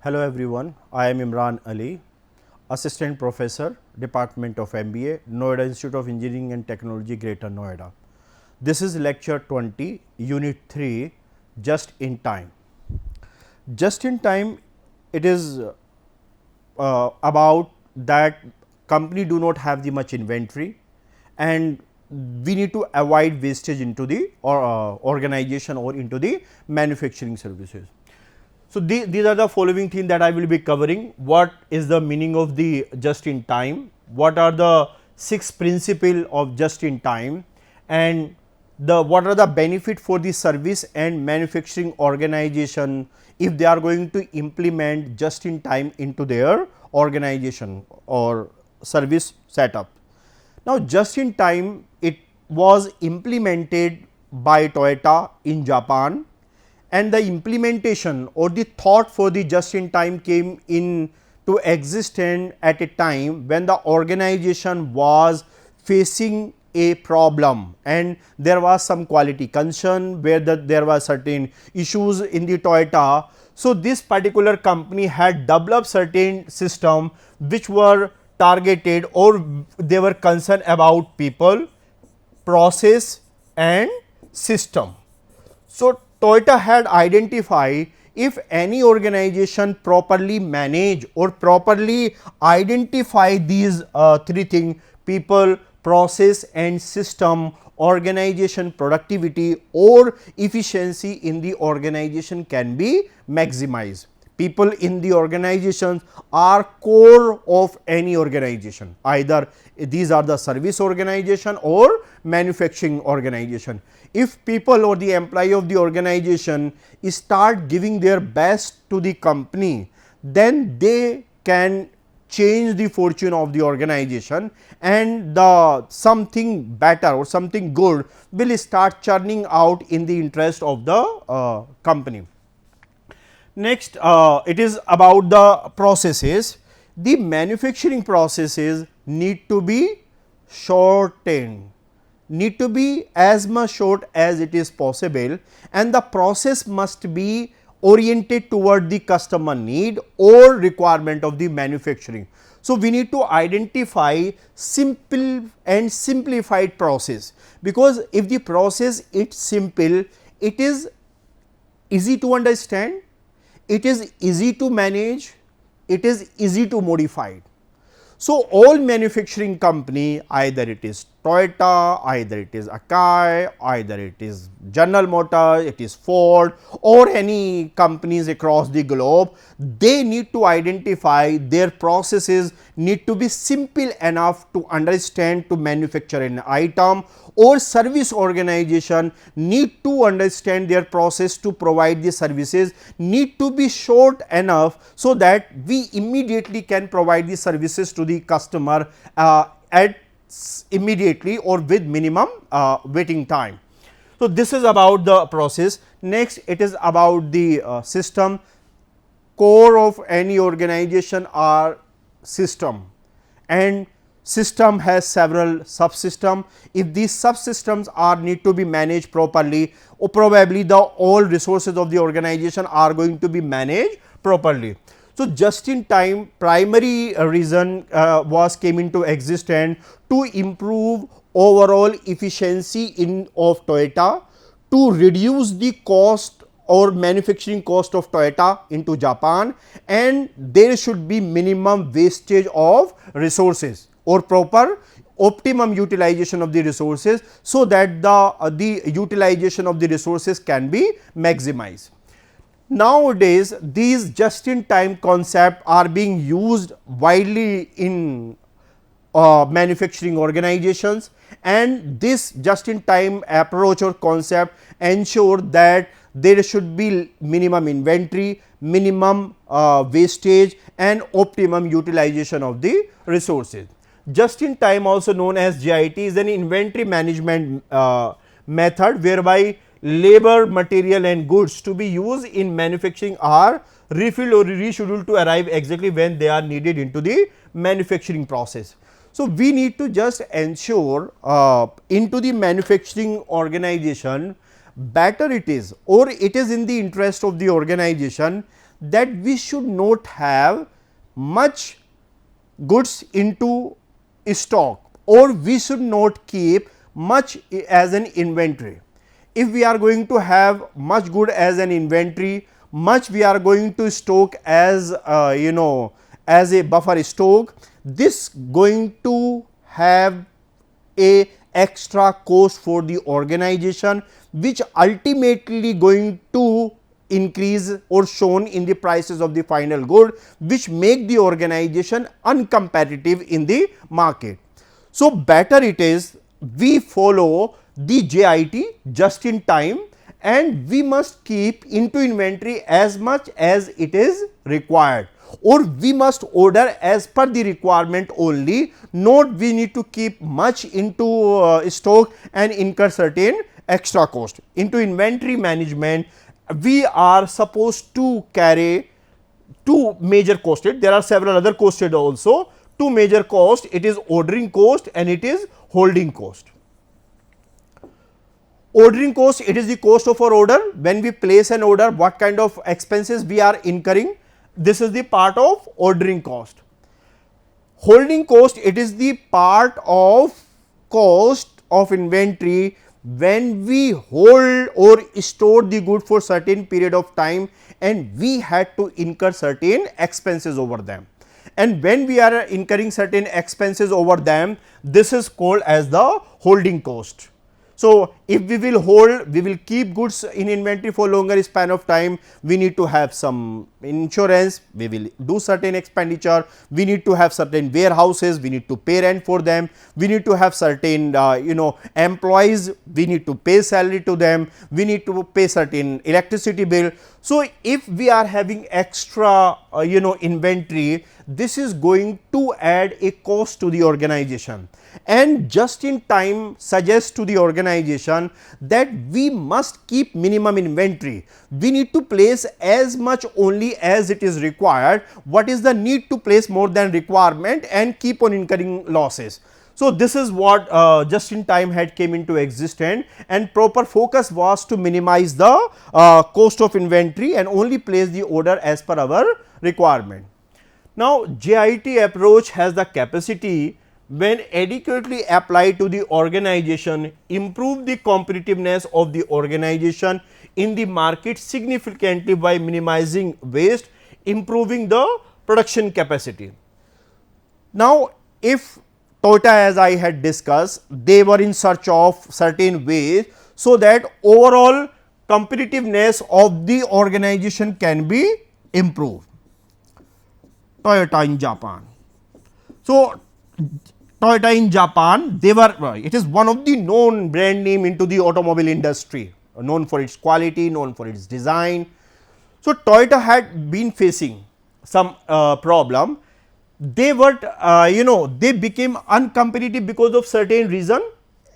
Hello everyone, I am Imran Ali, Assistant Professor, Department of MBA, Noida Institute of Engineering and Technology, Greater Noida. This is lecture 20, unit 3, just in time. Just in time, it is about that company do not have the much inventory and we need to avoid wastage into the organization or into the manufacturing services. So, these are the following things that I will be covering. What is the meaning of the just in time? What are the 6 principles of just in time? And what are the benefit for the service and manufacturing organization if they are going to implement just in time into their organization or service setup. Now, just in time it was implemented by Toyota in Japan, and the implementation or the thought for the just in time came into existence at a time when the organization was facing a problem and there was some quality concern where there were certain issues in the Toyota. So, this particular company had developed certain system which were targeted or they were concerned about people, process and system. So, Toyota had identified if any organization properly manage or properly identify these 3 things, people, process and system, organization productivity or efficiency in the organization can be maximized. People in the organizations are core of any organization, either these are the service organization or manufacturing organization. If people or the employee of the organization start giving their best to the company, then they can change the fortune of the organization and the something better or something good will start churning out in the interest of the company. Next, it is about the processes. The manufacturing processes need to be shortened, need to be as much short as it is possible, and the process must be oriented toward the customer need or requirement of the manufacturing. So, we need to identify simple and simplified process, because if the process is simple, it is easy to understand, it is easy to manage, it is easy to modify. So, all manufacturing company, either it is Toyota, either it is Akai, either it is General Motors, it is Ford or any companies across the globe, they need to identify their processes need to be simple enough to understand to manufacture an item, or service organization need to understand their process to provide the services need to be short enough, so that we immediately can provide the services to the customer at immediately or with minimum waiting time. So, this is about the process. Next, it is about the system. Core of any organization are system, and system has several subsystem. If these subsystems are need to be managed properly, or probably the all resources of the organization are going to be managed properly. So, just in time primary reason was came into existence to improve overall efficiency in of Toyota, to reduce the cost or manufacturing cost of Toyota into Japan, and there should be minimum wastage of resources or proper optimum utilization of the resources, so that the utilization of the resources can be maximized. Nowadays, these just in time concept are being used widely in manufacturing organizations, and this just in time approach or concept ensure that there should be minimum inventory, minimum wastage and optimum utilization of the resources. Just in time, also known as JIT, is an inventory management method whereby labor, material and goods to be used in manufacturing are refilled or rescheduled to arrive exactly when they are needed into the manufacturing process. So, we need to just ensure into the manufacturing organization, better it is or it is in the interest of the organization that we should not have much goods into stock, or we should not keep much as an inventory. If we are going to have much good as an inventory, much we are going to stock as as a buffer stock, this going to have a extra cost for the organization, which ultimately going to increase or shown in the prices of the final good, which make the organization uncompetitive in the market. So, better it is we follow the JIT, just in time, and we must keep into inventory as much as it is required, or we must order as per the requirement only, not we need to keep much into stock and incur certain extra cost. Into inventory management, we are supposed to carry two major costs. There are several other costs also. Two major costs, it is ordering cost and it is holding cost. Ordering cost, it is the cost of our order. When we place an order, what kind of expenses we are incurring, this is the part of ordering cost. Holding cost, it is the part of cost of inventory when we hold or store the good for certain period of time and we had to incur certain expenses over them. And when we are incurring certain expenses over them, this is called as the holding cost. So, if we will hold, we will keep goods in inventory for longer span of time, we need to have some insurance, we will do certain expenditure, we need to have certain warehouses, we need to pay rent for them, we need to have certain employees, we need to pay salary to them, we need to pay certain electricity bill. So, if we are having extra inventory, this is going to add a cost to the organization, and just in time suggests to the organization that we must keep minimum inventory. We need to place as much only as it is required. What is the need to place more than requirement and keep on incurring losses? So, this is what just in time had came into existence, and proper focus was to minimize the cost of inventory and only place the order as per our requirement. Now, JIT approach has the capacity, when adequately applied to the organization, improve the competitiveness of the organization in the market significantly by minimizing waste, improving the production capacity. Now, if Toyota, as I had discussed, they were in search of certain ways so that overall competitiveness of the organization can be improved. Toyota in Japan. So, Toyota in Japan, they were, it is one of the known brand name into the automobile industry, known for its quality, known for its design. So, Toyota had been facing some problem. They were, they became uncompetitive because of certain reason.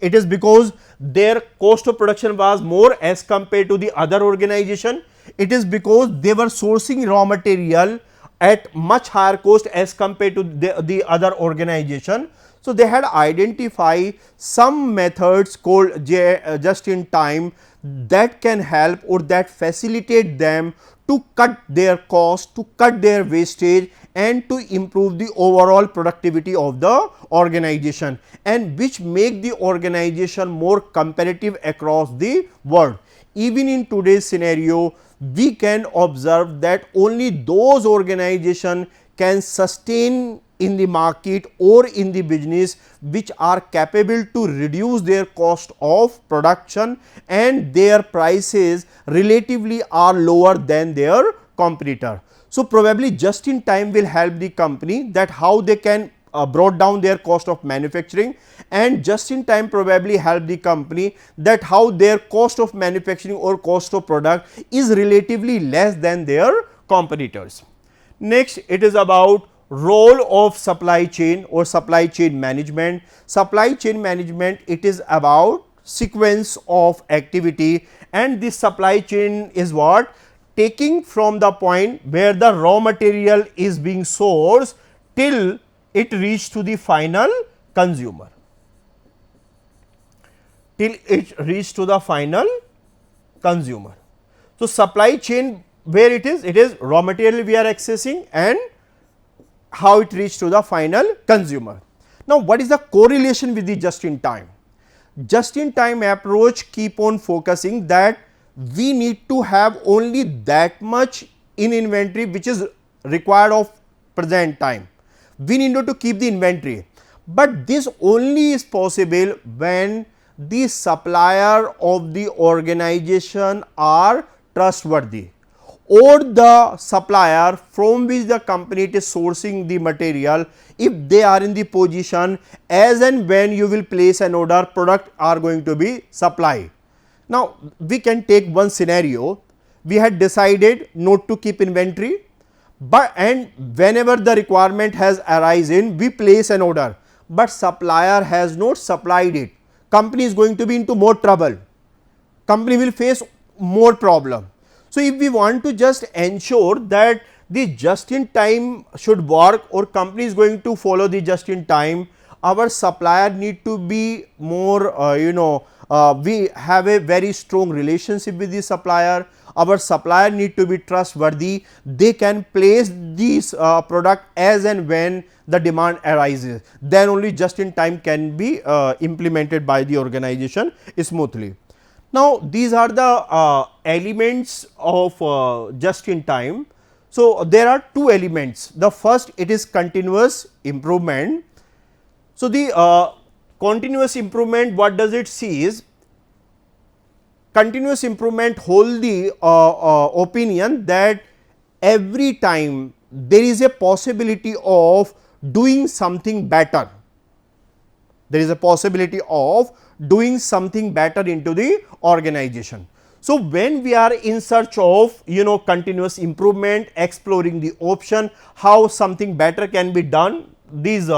It is because their cost of production was more as compared to the other organization. It is because they were sourcing raw material at much higher cost as compared to the other organization. So, they had identified some methods called just in time that can help or that facilitate them to cut their cost, to cut their wastage and to improve the overall productivity of the organization, and which make the organization more competitive across the world. Even in today's scenario, we can observe that only those organizations can sustain in the market or in the business which are capable to reduce their cost of production and their prices relatively are lower than their competitor. So, probably just in time will help the company that how they can brought down their cost of manufacturing, and just in time probably help the company that how their cost of manufacturing or cost of product is relatively less than their competitors. Next, it is about role of supply chain or supply chain management. Supply chain management, it is about sequence of activity, and this supply chain is what? Taking from the point where the raw material is being sourced till it reach to the final consumer, till it reach to the final consumer. So, supply chain where it is raw material we are accessing and how it reach to the final consumer. Now, what is the correlation with the just in time? Just in time approach keep on focusing that we need to have only that much in inventory which is required of present time. We need to keep the inventory, but this only is possible when the supplier of the organization are trustworthy, or the supplier from which the company is sourcing the material, if they are in the position as and when you will place an order, product are going to be supplied. Now, we can take one scenario. We had decided not to keep inventory, but and whenever the requirement has arisen, we place an order, but supplier has not supplied it. Company is going to be into more trouble. Company will face more problem. So, if we want to just ensure that the just in time should work or company is going to follow the just in time, our supplier need to be more we have a very strong relationship with the supplier. Our supplier need to be trustworthy. They can place these product as and when the demand arises, then only just in time can be implemented by the organization smoothly. Now, these are the elements of just in time. So, there are two elements. The first, it is continuous improvement. So, the continuous improvement, what does it see is continuous improvement hold the opinion that every time there is a possibility of doing something better. There is a possibility of doing something better into the organization. So, when we are in search of continuous improvement, exploring the option how something better can be done, these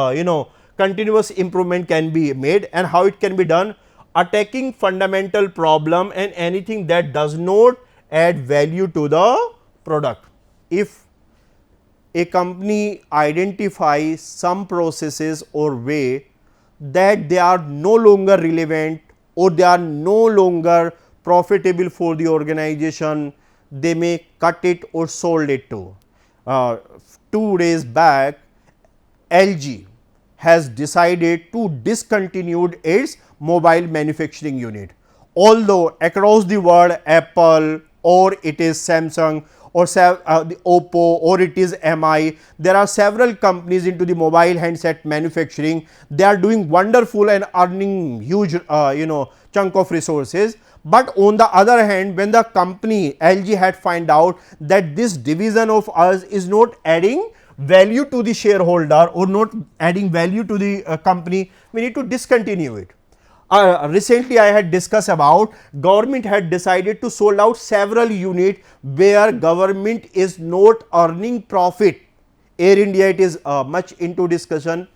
continuous improvement can be made, and how it can be done, attacking fundamental problem and anything that does not add value to the product. If a company identifies some processes or way that they are no longer relevant or they are no longer profitable for the organization, they may cut it or sold it to. 2 days back, LG has decided to discontinue its mobile manufacturing unit. Although across the world Apple or it is Samsung or the Oppo or it is MI, there are several companies into the mobile handset manufacturing. They are doing wonderful and earning huge chunk of resources. But on the other hand, when the company LG had find out that this division of us is not adding value to the shareholder or not adding value to the company, we need to discontinue it. Recently I had discussed about government had decided to sold out several units where government is not earning profit. Air India, it is much into discussion.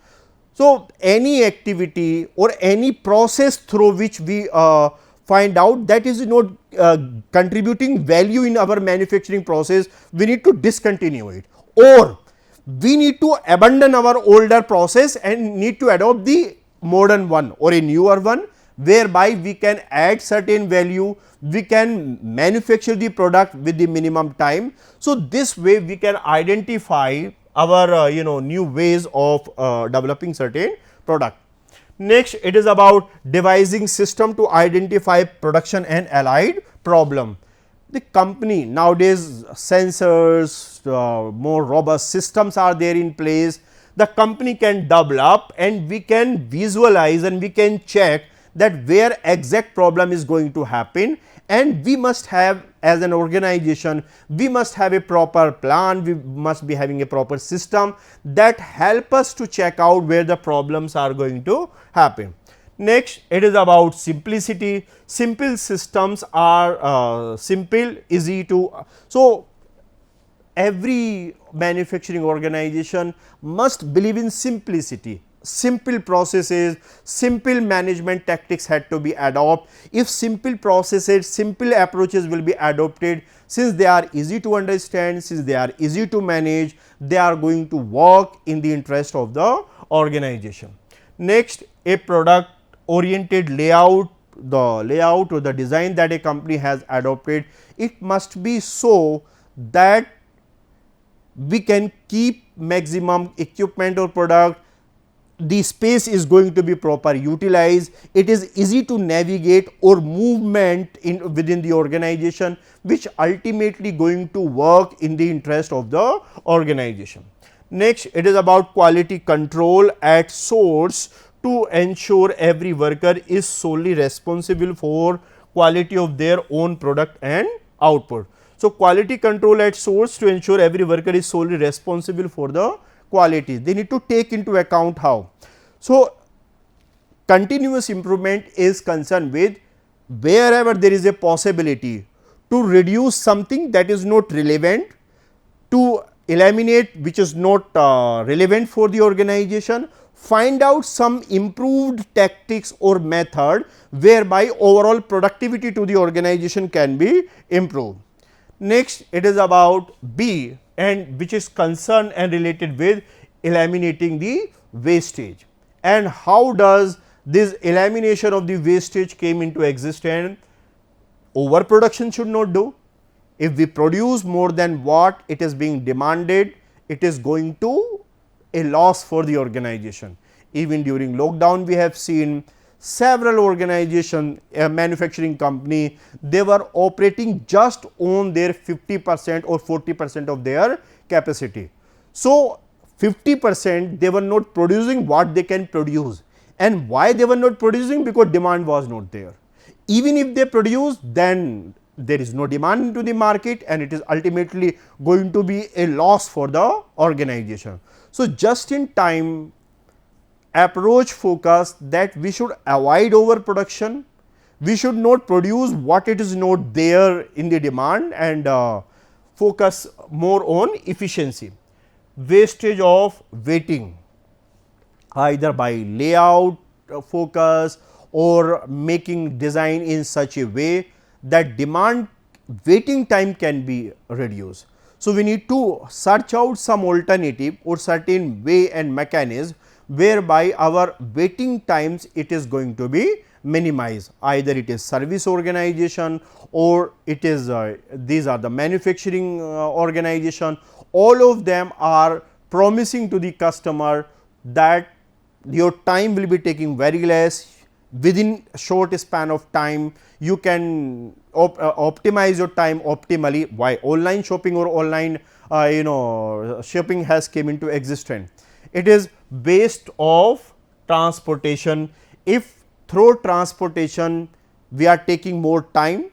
So, any activity or any process through which we find out that is not contributing value in our manufacturing process, we need to discontinue it, or we need to abandon our older process and need to adopt the modern one or a newer one, whereby we can add certain value, we can manufacture the product with the minimum time. So, this way we can identify our new ways of developing certain product. Next, it is about devising system to identify production and allied problem. The company nowadays sensors, more robust systems are there in place. The company can develop and we can visualize and we can check that where exact problem is going to happen, and we must have, as an organization, we must have a proper plan, we must be having a proper system that help us to check out where the problems are going to happen. Next, it is about simplicity. Simple systems are simple, easy to. So, every manufacturing organization must believe in simplicity. Simple processes, simple management tactics had to be adopted. If simple processes, simple approaches will be adopted, since they are easy to understand, since they are easy to manage, they are going to work in the interest of the organization. Next, a product oriented layout, the layout or the design that a company has adopted, it must be so that we can keep maximum equipment or product, the space is going to be proper utilized, it is easy to navigate or movement in within the organization, which ultimately going to work in the interest of the organization. Next, it is about quality control at source to ensure every worker is solely responsible for quality of their own product and output. So, quality control at source to ensure every worker is solely responsible for the quality. They need to take into account how. So, continuous improvement is concerned with wherever there is a possibility to reduce something that is not relevant, to eliminate which is not relevant for the organization, find out some improved tactics or method whereby overall productivity to the organization can be improved. Next, it is about B, and which is concerned and related with eliminating the wastage. And how does this elimination of the wastage came into existence? Overproduction should not do. If we produce more than what it is being demanded, it is going to a loss for the organization. Even during lockdown, we have seen several organization, a manufacturing company, they were operating just on their 50% or 40% of their capacity. So, 50% they were not producing what they can produce, and why they were not producing? Because demand was not there. Even if they produce, then there is no demand into the market, and it is ultimately going to be a loss for the organization. So, just in time approach focus that we should avoid overproduction, we should not produce what it is not there in the demand, and focus more on efficiency. Wastage of waiting, either by layout focus or making design in such a way that demand waiting time can be reduced. So, we need to search out some alternative or certain way and mechanism whereby our waiting times it is going to be minimized, either it is service organization or it is these are the manufacturing organization. All of them are promising to the customer that your time will be taking very less, within a short span of time you can optimize your time optimally. Why online shopping or online shopping has came into existence? It is based off transportation. If through transportation we are taking more time,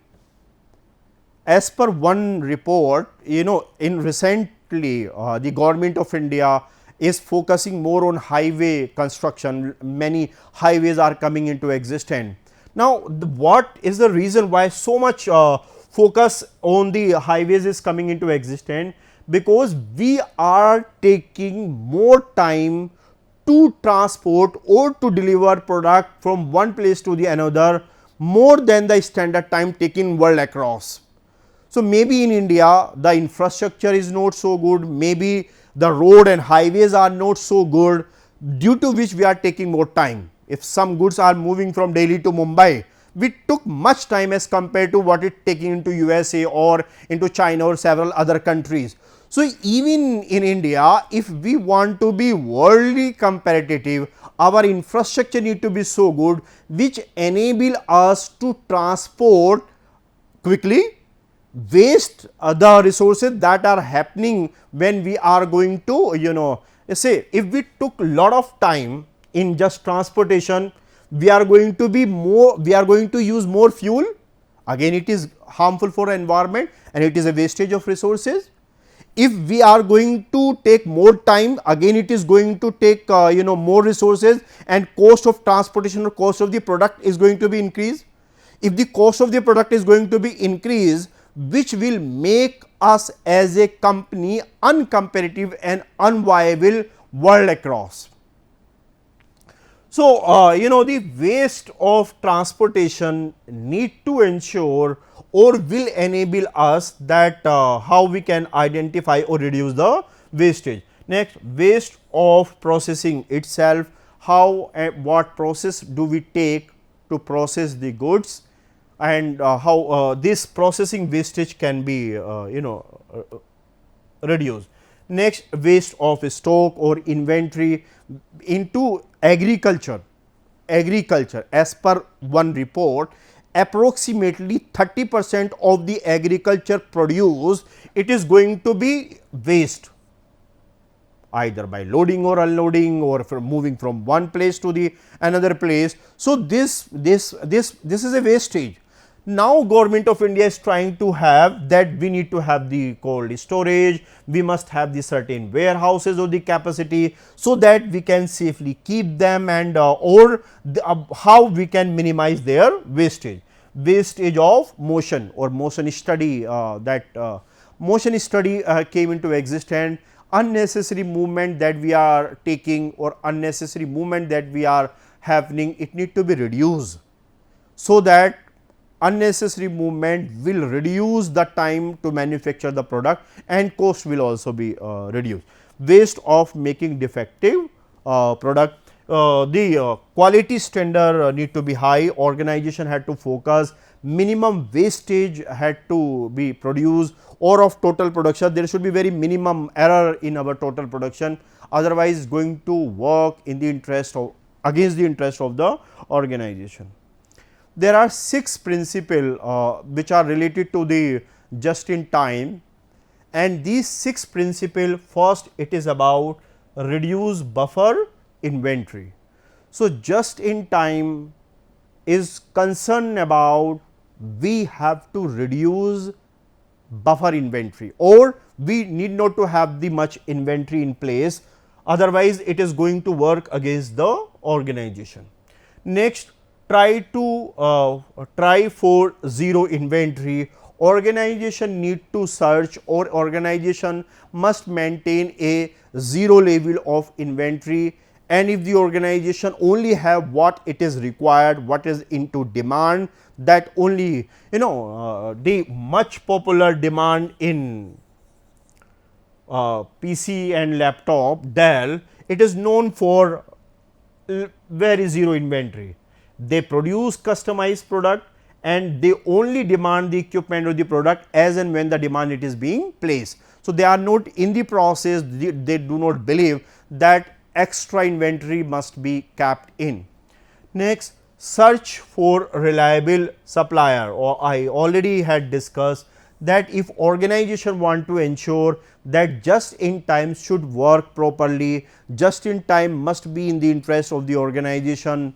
as per one report, in recently the government of India is focusing more on highway construction. Many highways are coming into existence. Now, what is the reason why so much focus on the highways is coming into existence? Because we are taking more time to transport or to deliver product from one place to the another, more than the standard time taken world across. So, maybe in India the infrastructure is not so good, maybe the road and highways are not so good, due to which we are taking more time. If some goods are moving from Delhi to Mumbai, we took much time as compared to what it taking into USA or into China or several other countries. So, even in India, if we want to be worldly competitive, our infrastructure need to be so good, which enable us to transport quickly, waste the resources that are happening when we are going to say if we took lot of time in just transportation, we are going to use more fuel, again it is harmful for environment and it is a wastage of resources. If we are going to take more time, again it is going to take more resources, and cost of transportation or cost of the product is going to be increased. If the cost of the product is going to be increased, which will make us as a company uncompetitive and unviable world across. So, the waste of transportation need to ensure or will enable us that how we can identify or reduce the wastage. Next, waste of processing itself, how what process do we take to process the goods, and how this processing wastage can be reduced. Next, waste of stock or inventory into agriculture. As per one report, approximately 30% of the agriculture produce, it is going to be waste, either by loading or unloading or from moving from one place to the another place. So, this is a wastage. Now, government of India is trying to have that we need to have the cold storage, we must have the certain warehouses or the capacity, so that we can safely keep them, and how we can minimize their wastage. Wastage of motion or motion study, motion study came into existence. Unnecessary movement that we are taking or unnecessary movement that we are happening, it need to be reduced, so that unnecessary movement will reduce the time to manufacture the product and cost will also be reduced. Waste of making defective product, the quality standard need to be high, organization had to focus, minimum wastage had to be produced, or of total production there should be very minimum error in our total production, otherwise going to work in the interest of against the interest of the organization. There are 6 principles which are related to the just in time, and these 6 principles, first it is about reduce buffer inventory. So, just in time is concerned about we have to reduce buffer inventory, or we need not to have the much inventory in place, otherwise it is going to work against the organization. Next, try for zero inventory. Organization need to search, or organization must maintain a zero level of inventory, and if the organization only have what it is required, what is into demand, that only the much popular demand in PC and laptop Dell, it is known for very zero inventory. They produce customized product and they only demand the equipment or the product as and when the demand it is being placed. So, they are not in the process, they do not believe that extra inventory must be kept in. Next, search for reliable supplier, or I already had discussed that if organization want to ensure that just in time should work properly, just in time must be in the interest of the organization,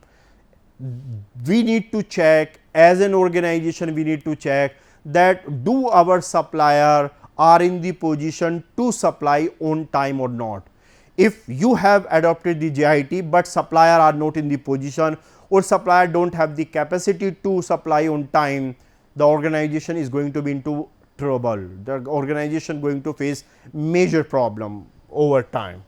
we need to check, as an organization we need to check that do our supplier are in the position to supply on time or not. If you have adopted the JIT, but supplier are not in the position, or supplier do not have the capacity to supply on time, the organization is going to be into trouble, the organization going to face major problem over time.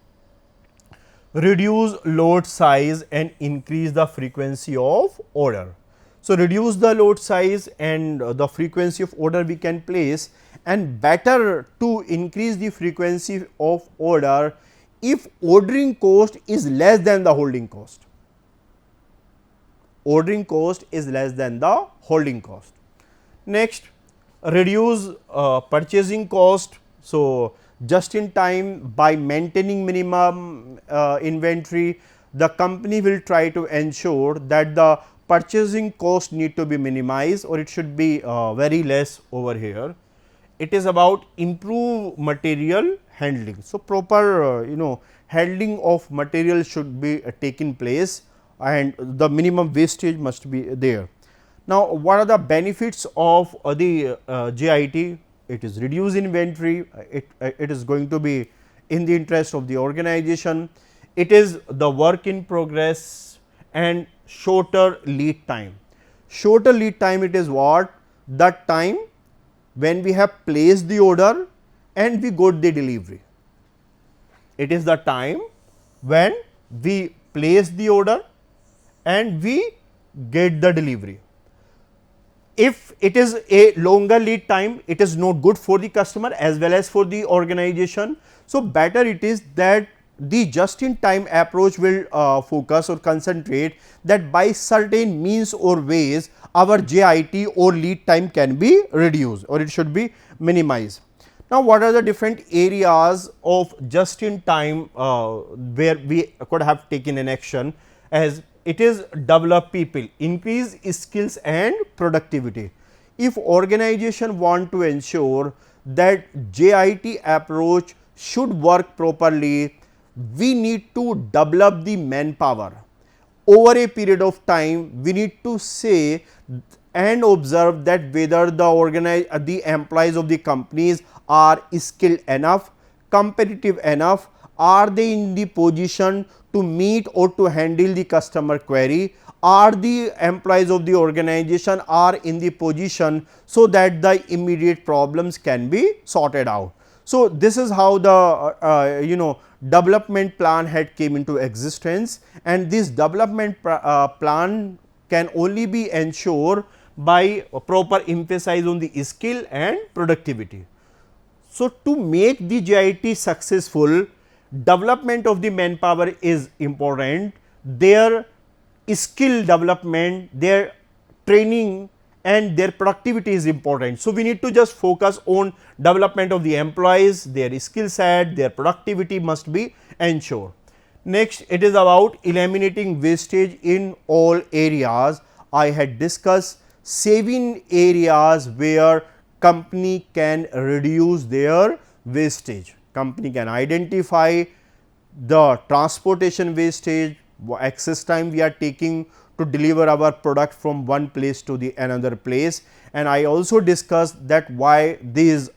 Reduce load size and increase the frequency of order. So, reduce the load size and the frequency of order we can place, and better to increase the frequency of order if ordering cost is less than the holding cost. Ordering cost is less than the holding cost. Next, reduce purchasing cost. So, just in time, by maintaining minimum inventory, the company will try to ensure that the purchasing cost need to be minimized, or it should be very less over here. It is about improve material handling. So, proper handling of material should be taken place, and the minimum wastage must be there. Now, what are the benefits of the JIT? It is reduce inventory, it is going to be in the interest of the organization, it is the work in progress, and shorter lead time. Shorter lead time, it is what? That time when we have placed the order and we got the delivery. It is the time when we place the order and we get the delivery. If it is a longer lead time, it is not good for the customer as well as for the organization. So, better it is that the just in time approach will focus or concentrate that by certain means or ways our JIT or lead time can be reduced or it should be minimized. Now, what are the different areas of just in time where we could have taken an action, as it is develop people, increase skills and productivity. If organization want to ensure that JIT approach should work properly, we need to develop the manpower. Over a period of time, we need to say and observe that whether the employees of the companies are skilled enough, competitive enough, are they in the position to meet or to handle the customer query, are the employees of the organization are in the position so that the immediate problems can be sorted out. So, this is how the development plan had came into existence, and this development plan can only be ensured by proper emphasis on the skill and productivity. So, to make the JIT successful, development of the manpower is important, their skill development, their training and their productivity is important. So, we need to just focus on development of the employees, their skill set, their productivity must be ensured. Next, it is about eliminating wastage in all areas. I had discussed 7 areas where company can reduce their wastage. Company can identify the transportation wastage, access time we are taking to deliver our product from one place to the another place, and I also discussed that why these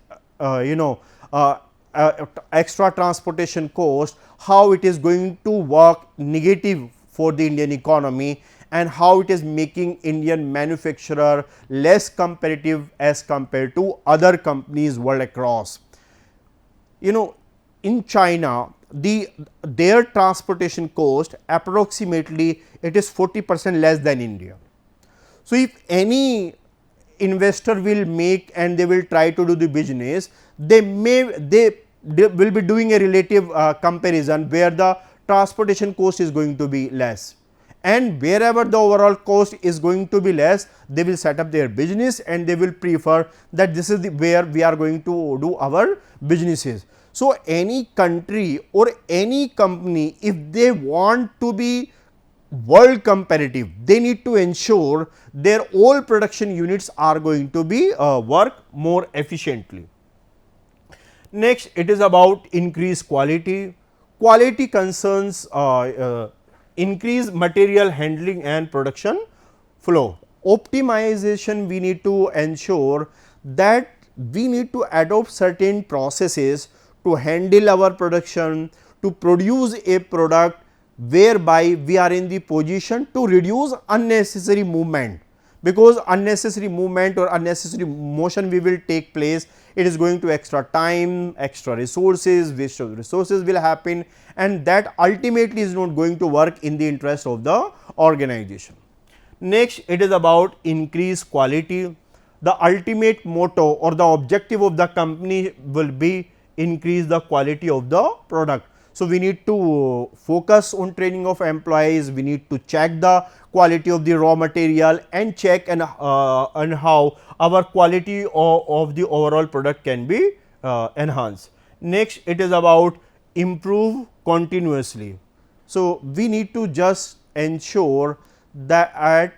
extra transportation cost, how it is going to work negative for the Indian economy and how it is making Indian manufacturer less competitive as compared to other companies world across. In China, their transportation cost approximately it is 40% less than India. So, if any investor will make and they will try to do the business, they will be doing a relative comparison where the transportation cost is going to be less, and wherever the overall cost is going to be less, they will set up their business and they will prefer that this is where we are going to do our businesses. So, any country or any company, if they want to be world competitive, they need to ensure their all production units are going to be work more efficiently. Next, it is about increased quality. Quality concerns increase material handling and production flow. Optimization, we need to ensure that we need to adopt certain processes to handle our production, to produce a product whereby we are in the position to reduce unnecessary movement, because unnecessary movement or unnecessary motion we will take place, it is going to extra time, extra resources, waste of resources will happen, and that ultimately is not going to work in the interest of the organization. Next, it is about increased quality. The ultimate motto or the objective of the company will be increase the quality of the product. So, we need to focus on training of employees, we need to check the quality of the raw material and check and how our quality of the overall product can be enhanced. Next, it is about improve continuously. So, we need to just ensure that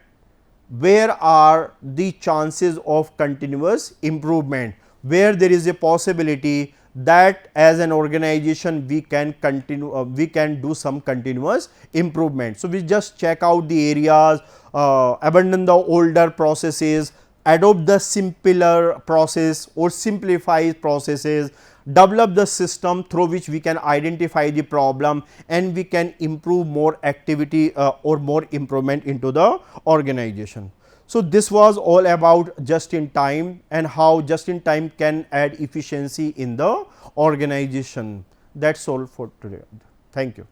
where are the chances of continuous improvement, where there is a possibility that as an organization we can continue, we can do some continuous improvement. So, we just check out the areas, abandon the older processes, adopt the simpler process or simplify processes, develop the system through which we can identify the problem and we can improve more activity or more improvement into the organization. So, this was all about just in time and how just in time can add efficiency in the organization. That is all for today. Thank you.